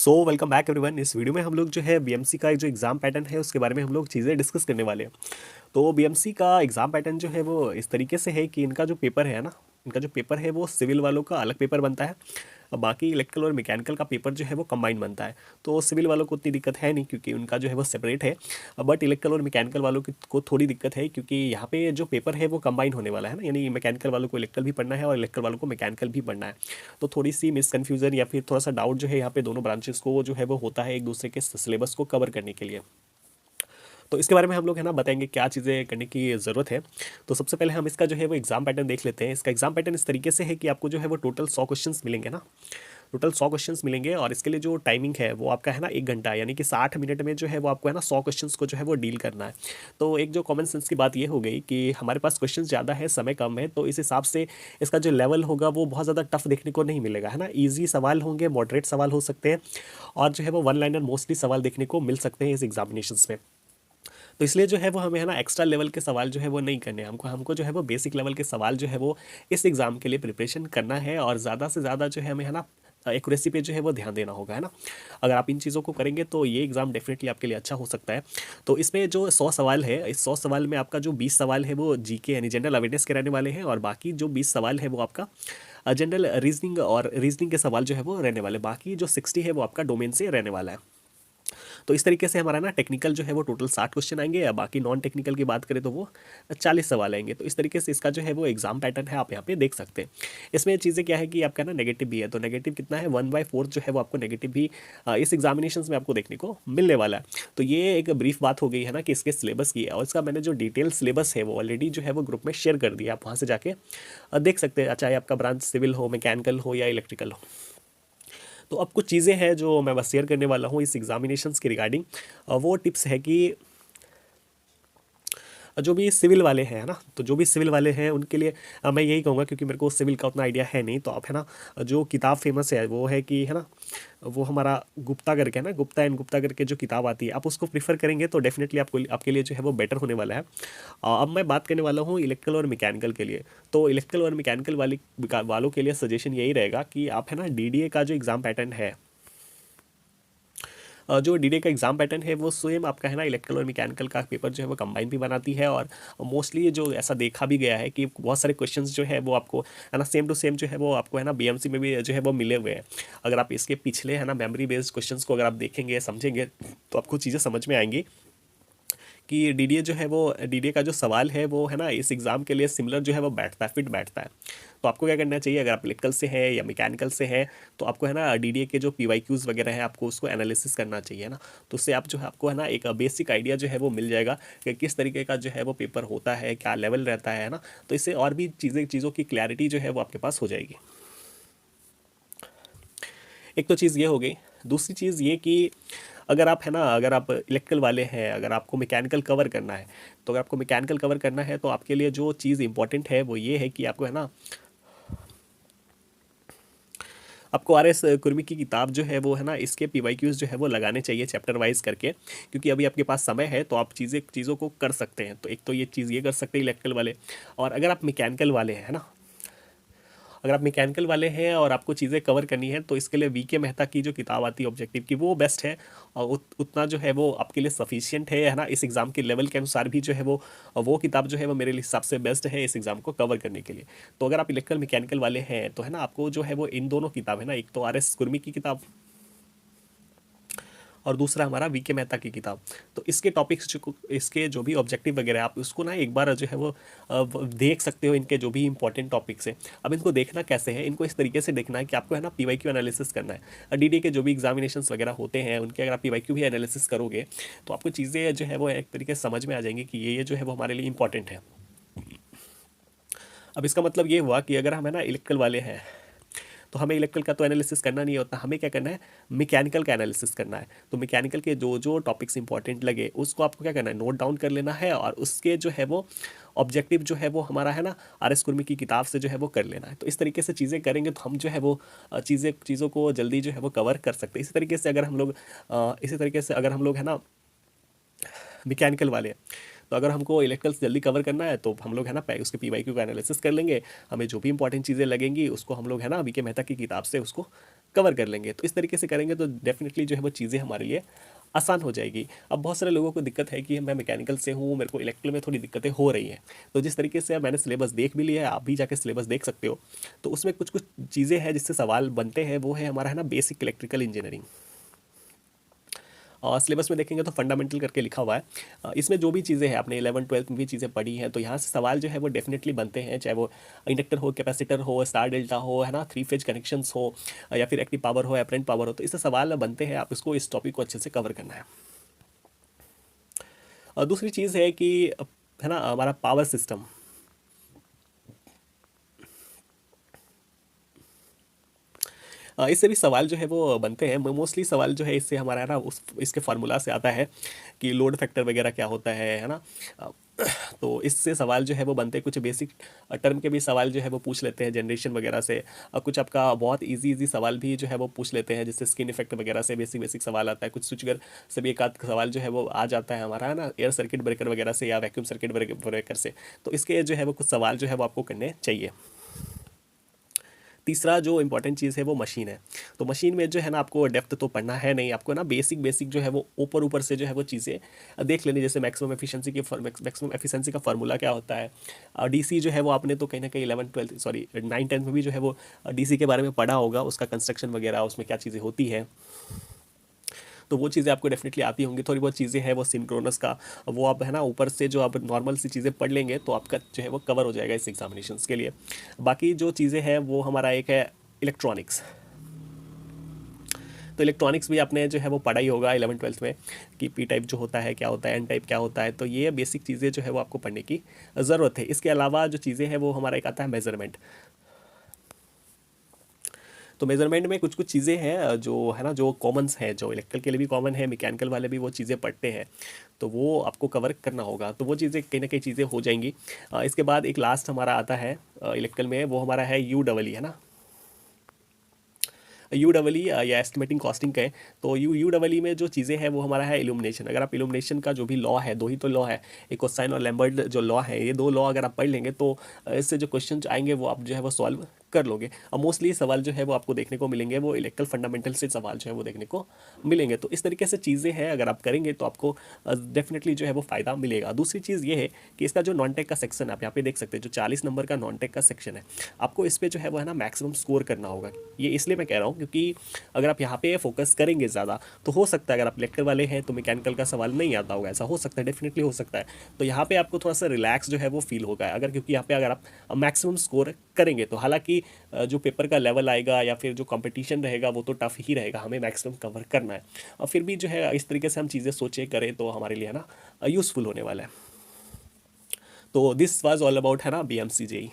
Welcome back everyone. इस video में हम लोग जो है बीएमसी का एक जो एग्ज़ाम पैटर्न है उसके बारे में हम लोग चीज़ें डिस्कस करने वाले हैं। तो बीएमसी का एग्ज़ाम पैटर्न जो है वो इस तरीके से है कि इनका जो पेपर है ना, इनका जो पेपर है वो सिविल वालों का अलग पेपर बनता है। बाकी इलेक्ट्रिकल और मैकेनिकल का पेपर जो है वो कंबाइन बनता है। तो सिविल वालों को उतनी दिक्कत है नहीं क्योंकि उनका जो है वो सेपरेट है। बट इलेक्ट्रिकल और मैकेनिकल वालों को थोड़ी दिक्कत है क्योंकि यहाँ पे जो पेपर है वो कंबाइन होने वाला है ना, यानी मैकेनिकल वालों को इलेक्ट्रिकल भी पढ़ना है और इलेक्ट्रिकल वालों को मैकेनिकल भी पढ़ना है। तो थोड़ी सी मिसकन्फ्यूजन या फिर थोड़ा सा डाउट जो है यहाँ पे दोनों ब्रांचेस को जो है वो होता है एक दूसरे के सिलेबस को कवर करने के लिए। तो इसके बारे में हम लोग है ना बताएंगे क्या चीज़ें करने की ज़रूरत है। तो सबसे पहले हम इसका जो है वो एग्ज़ाम पैटर्न देख लेते हैं। इसका एग्ज़ाम पैटर्न इस तरीके से है कि आपको जो है वो टोटल 100 क्वेश्चंस मिलेंगे ना, टोटल 100 क्वेश्चंस मिलेंगे और इसके लिए जो टाइमिंग है वो आपका है ना 1 घंटा, यानी कि 60 मिनट में जो है वो आपको है ना 100 क्वेश्चंस को जो है वो डील करना है। तो एक जो कॉमन सेंस की बात ये हो गई कि हमारे पास क्वेश्चन ज़्यादा है, समय कम है, तो इस हिसाब से इसका जो लेवल होगा वो बहुत ज़्यादा टफ देखने को नहीं मिलेगा, है ना। ईजी सवाल होंगे, मॉडरेट सवाल हो सकते हैं और जो है वो वन लाइनर मोस्टली सवाल देखने को मिल सकते हैं इस एग्जामिनेशंस में। तो इसलिए जो है वो हमें है ना एक्स्ट्रा लेवल के सवाल जो है वो नहीं करने हैं। हमको हमको जो है वो बेसिक लेवल के सवाल जो है वो इस एग्ज़ाम के लिए प्रिपरेशन करना है और ज़्यादा से ज़्यादा जो है हमें है ना एक्यूरेसी पे जो है वो ध्यान देना होगा, है ना। अगर आप इन चीज़ों को करेंगे तो ये एग्ज़ाम डेफिनेटली आपके लिए अच्छा हो सकता है। तो इसमें जो 100 सवाल है, इस 100 सवाल में आपका जो 20 सवाल है वो जीके यानी जनरल अवेयरनेस के रहने वाले हैं और बाकी जो 20 सवाल है वो आपका जनरल रीजनिंग और रीजनिंग के सवाल जो है वो रहने वाले। बाकी जो 60 है वो आपका डोमेन से रहने वाला है। तो इस तरीके से हमारा ना टेक्निकल जो है वो टोटल 60 क्वेश्चन आएंगे या बाकी नॉन टेक्निकल की बात करें तो वो 40 सवाल आएंगे। तो इस तरीके से इसका जो है वो एग्जाम पैटर्न है, आप यहाँ पे देख सकते हैं। इसमें चीज़ें क्या है कि आपका ना नेगेटिव भी है, तो नेगेटिव कितना है 1/4 जो है वो आपको नेगेटिव भी इस एग्जामिनेशन में आपको देखने को मिलने वाला है। तो ये एक ब्रीफ बात हो गई है ना कि इसके सिलेबस की है और इसका मैंने जो डिटेल सिलेबस है वो ऑलरेडी जो है वो ग्रुप में शेयर कर दिया, आप वहाँ से जाके देख सकते हैं, चाहे आपका ब्रांच सिविल हो, मैकेनिकल हो या इलेक्ट्रिकल हो। तो अब कुछ चीज़ें हैं जो मैं बस शेयर करने वाला हूँ इस एग्जामिनेशंस के रिगार्डिंग। वो टिप्स है कि जो भी सिविल वाले हैं ना, तो जो भी सिविल वाले हैं उनके लिए मैं यही कहूँगा, क्योंकि मेरे को सिविल का उतना आइडिया है नहीं, तो आप है ना जो किताब फेमस है वो है कि है ना वो हमारा गुप्ता करके है ना, गुप्ता एंड गुप्ता करके जो किताब आती है, आप उसको प्रीफर करेंगे तो डेफिनेटली आपको आपके लिए जो है वो बेटर होने वाला है। अब मैं बात करने वाला हूँ इलेक्ट्रिकल और मैकेनिकल के लिए। तो इलेक्ट्रिकल और मैकेनिकल वालों के लिए सजेशन यही रहेगा कि आप है ना डीडीए का जो एग्ज़ाम पैटर्न है, जो डीडे का एग्जाम पैटर्न है वो सेम आपका है ना इलेक्ट्रिकल और मैकेनिकल का पेपर जो है वो कंबाइन भी बनाती है। और मोस्टली जो ऐसा देखा भी गया है कि बहुत सारे क्वेश्चंस जो है वो आपको है ना सेम टू सेम जो है वो आपको है ना बीएमसी में भी जो है वो मिले हुए हैं। अगर आप इसके पिछले है ना मेमोरी बेस्ड क्वेश्चंस को अगर आप देखेंगे, समझेंगे, तो आपको चीज़ें समझ में आएंगी कि डीडीए जो है वो डीडीए का जो सवाल है वो है ना इस एग्ज़ाम के लिए सिमिलर जो है वो बैठता है, फिट बैठता है। तो आपको क्या करना चाहिए, अगर आप इलेक्ट्रिकल से है या मैकेनिकल से है, तो आपको है ना डीडीए के जो पीवाईक्यूज़ वगैरह है आपको उसको एनालिसिस करना चाहिए ना। तो उससे आप जो है आपको है ना एक बेसिक आइडिया जो है वो मिल जाएगा कि किस तरीके का जो है वो पेपर होता है, क्या लेवल रहता है ना। तो इससे और भी चीज़ों की क्लैरिटी जो है वो आपके पास हो जाएगी। एक तो चीज़ ये हो गई। दूसरी चीज़ ये कि अगर आप है ना, अगर आप इलेक्ट्रिकल वाले हैं, अगर आपको मैकेनिकल कवर करना है, तो अगर आपको मैकेनिकल कवर करना है तो आपके लिए जो चीज़ इंपॉर्टेंट है वो ये है कि आपको है ना आपको आर एस कुर्मी की किताब जो है वो है ना इसके पीवाईक्यूज जो है वो लगाने चाहिए चैप्टर वाइज करके, क्योंकि अभी आपके पास समय है तो आप चीज़ों को कर सकते हैं। तो एक तो ये चीज़ ये कर सकते हैं इलेक्ट्रिकल वाले। और अगर आप मैकेनिकल वाले हैं ना, अगर आप मैकेनिकल वाले हैं और आपको चीज़ें कवर करनी है तो इसके लिए वी के मेहता की जो किताब आती है ऑब्जेक्टिव की वो बेस्ट है। और उतना जो है वो आपके लिए सफिशियंट है ना, इस एग्ज़ाम के लेवल के अनुसार भी जो है वो किताब जो है वो मेरे हिसाब से बेस्ट है इस एग्ज़ाम को कवर करने के लिए। तो अगर आप इलेक्ट्रिकल मैकेनिकल वाले हैं तो है ना आपको जो है वो इन दोनों किताब है ना, एक तो आर एस कुर्मी की किताब और दूसरा हमारा वी के मेहता की किताब। तो इसके टॉपिक्स जो इसके जो भी ऑब्जेक्टिव वगैरह आप उसको ना एक बार जो है वो देख सकते हो, इनके जो भी इंपॉर्टेंट टॉपिक्स हैं। अब इनको देखना कैसे है, इनको इस तरीके से देखना है कि आपको है ना पीवाईक्यू एनालिसिस करना है। डीडी के जो भी एग्जामिनेशंस वगैरह होते हैं उनके अगर आप पीवाईक्यू भी एनालिसिस करोगे तो आपको चीज़ें जो है वो एक तरीके से समझ में आ जाएंगी कि ये जो है वो हमारे लिए इंपॉर्टेंट है। अब इसका मतलब ये हुआ कि अगर हम है ना इलेक्ट्रिकल वाले हैं तो हमें इलेक्ट्रिकल का तो एनालिसिस करना नहीं होता, हमें क्या करना है मैकेनिकल का एनालिसिस करना है। तो मैकेनिकल के जो जो टॉपिक्स इंपॉर्टेंट लगे उसको आपको क्या करना है, नोट डाउन कर लेना है और उसके जो है वो ऑब्जेक्टिव जो है वो हमारा है ना आर एस कुर्मी की किताब से जो है वो कर लेना है। तो इस तरीके से चीज़ें करेंगे तो हम जो है वो चीज़ों को जल्दी जो है वो कवर कर सकते हैं। इसी तरीके से अगर हम लोग है ना मैकेनिकल वाले हैं। तो अगर हमको इलेक्ट्रिकल्स जल्दी कवर करना है तो हम लोग है ना उसके PYQ का एनालिसिस कर लेंगे, हमें जो भी इंपॉर्टेंट चीज़ें लगेंगी उसको हम लोग है ना BK मेहता की किताब से उसको कवर कर लेंगे। तो इस तरीके से करेंगे तो डेफिनेटली जो है वो चीज़ें हमारे लिए आसान हो जाएगी। अब बहुत सारे लोगों को दिक्कत है कि मैं मैकेनिकल से हूँ, मेरे को इलेक्ट्रिकल में थोड़ी दिक्कतें हो रही हैं। तो जिस तरीके से मैंने सिलेबस देख भी लिया है, आप भी जाके सिलेबस देख सकते हो। तो उसमें कुछ कुछ चीज़ें हैं जिससे सवाल बनते हैं, वो है हमारा है ना बेसिक इलेक्ट्रिकल इंजीनियरिंग। और सिलेबस में देखेंगे तो फंडामेंटल करके लिखा हुआ है। इसमें जो भी चीज़ें हैं आपने 11 12 में भी चीज़ें पढ़ी हैं, तो यहाँ से सवाल जो है वो डेफिनेटली बनते हैं, चाहे वो इंडक्टर हो, कैपेसिटर हो, स्टार डेल्टा हो, है ना, 3 फेज कनेक्शंस हो, या फिर एक्टिव पावर हो, एपरेंट पावर हो। तो इससे सवाल बनते हैं, आप इसको इस टॉपिक को अच्छे से कवर करना है। और दूसरी चीज़ है कि है ना हमारा पावर सिस्टम, इससे भी सवाल जो है वो बनते हैं। मोस्टली सवाल जो है इससे हमारा है ना उस इसके फार्मूला से आता है कि लोड फैक्टर वगैरह क्या होता है ना। अ, तो इससे सवाल जो है वो बनते हैं। कुछ बेसिक टर्म के भी सवाल जो है वो पूछ लेते हैं जनरेशन वगैरह से। कुछ आपका बहुत इजी इजी सवाल भी जो है वो पूछ लेते हैं, जिससे स्किन इफेक्ट वगैरह से बेसिक बेसिक सवाल आता है। कुछ स्विचगर से भी एक आध सवाल जो है वो आ जाता है हमारा, है ना, एयर सर्किट ब्रेकर वगैरह से या वैक्यूम सर्किट ब्रेकर से। तो इसके जो है वो कुछ सवाल जो है वो आपको करने चाहिए। तीसरा जो इंपॉर्टेंट चीज़ है वो मशीन है। तो मशीन में जो है ना आपको डेप्थ तो पढ़ना है नहीं, आपको ना बेसिक बेसिक जो है वो ऊपर ऊपर से जो है वो चीज़ें देख लेनी। जैसे मैक्सिमम एफिशिएंसी का फार्मूला क्या होता है, DC जो है वो आपने तो कहीं ना कहीं 9 10 में भी जो है वो DC के बारे में पढ़ा होगा, उसका कंस्ट्रक्शन वगैरह, उसमें क्या चीज़ें होती है। तो वो चीज़ें आपको डेफिनेटली आती होंगी। थोड़ी बहुत चीज़ें हैं वो सिंक्रोनस का, वो आप है ना ऊपर से जो आप नॉर्मल सी चीज़ें पढ़ लेंगे तो आपका जो है वो कवर हो जाएगा इस एग्जामिनेशंस के लिए। बाकी जो चीज़ें हैं वो हमारा एक है इलेक्ट्रॉनिक्स। तो इलेक्ट्रॉनिक्स भी आपने जो है वो पढ़ा ही होगा 11 12 में कि P टाइप जो होता है क्या होता है, N टाइप क्या होता है। तो ये बेसिक चीज़ें जो है वो आपको पढ़ने की ज़रूरत है। इसके अलावा जो चीज़ें हैं वो हमारा एक आता है मेजरमेंट। तो मेजरमेंट में कुछ कुछ चीज़ें हैं जो है ना जो कॉमन्स हैं, जो इलेक्ट्रिकल के लिए भी कॉमन है, मैकेनिकल वाले भी वो चीज़ें पढ़ते हैं। तो वो आपको कवर करना होगा। तो वो चीज़ें कहीं ना कहीं चीज़ें हो जाएंगी। इसके बाद एक लास्ट हमारा आता है इलेक्ट्रिकल में, वो हमारा है UEE, है ना। UEE या एस्टिमेटिंग कॉस्टिंग कहें तो UEE में जो चीज़ें हैं वो हमारा है इल्यूमिनेशन। अगर आप इल्यूमिनेशन का जो भी लॉ है, दो ही तो लॉ है, एक कोसाइन और लैम्बर्ट जो लॉ है, ये दो लॉ अगर आप पढ़ लेंगे तो इससे जो क्वेश्चन आएंगे वो आप जो है वो सॉल्व कर लोगे। और मोस्टली सवाल जो है वो आपको देखने को मिलेंगे वो इलेक्ट्रिकल फंडामेंटल से सवाल जो है वो देखने को मिलेंगे। तो इस तरीके से चीज़ें हैं, अगर आप करेंगे तो आपको डेफिनेटली जो है वो फ़ायदा मिलेगा। दूसरी चीज़ ये है कि इसका जो नॉन टेक का सेक्शन आप यहाँ पे देख सकते हैं, जो 40 नंबर का नॉन टेक का सेक्शन है, आपको इस पर जो है वो है ना मैक्सिमम स्कोर करना होगा। ये इसलिए मैं कह रहा हूँ क्योंकि अगर आप यहाँ पे फोकस करेंगे ज़्यादा तो हो सकता है अगर आप इलेक्ट्रिकल वाले हैं तो मैकेनिकल का सवाल नहीं आता होगा, ऐसा हो सकता है, डेफिनेटली हो सकता है। तो यहाँ पे आपको थोड़ा सा रिलैक्स जो है वो फील होगा अगर, क्योंकि यहाँ पे अगर आप मैक्सिमम स्कोर करेंगे तो हालांकि जो पेपर का लेवल आएगा या फिर जो कंपटीशन रहेगा वो तो टफ ही रहेगा, हमें मैक्सिमम कवर करना है। और फिर भी जो है इस तरीके से हम चीज़ें सोचे करें तो हमारे लिए है ना यूज़फुल होने वाला है। तो दिस वाज ऑल अबाउट है ना BMC JEE।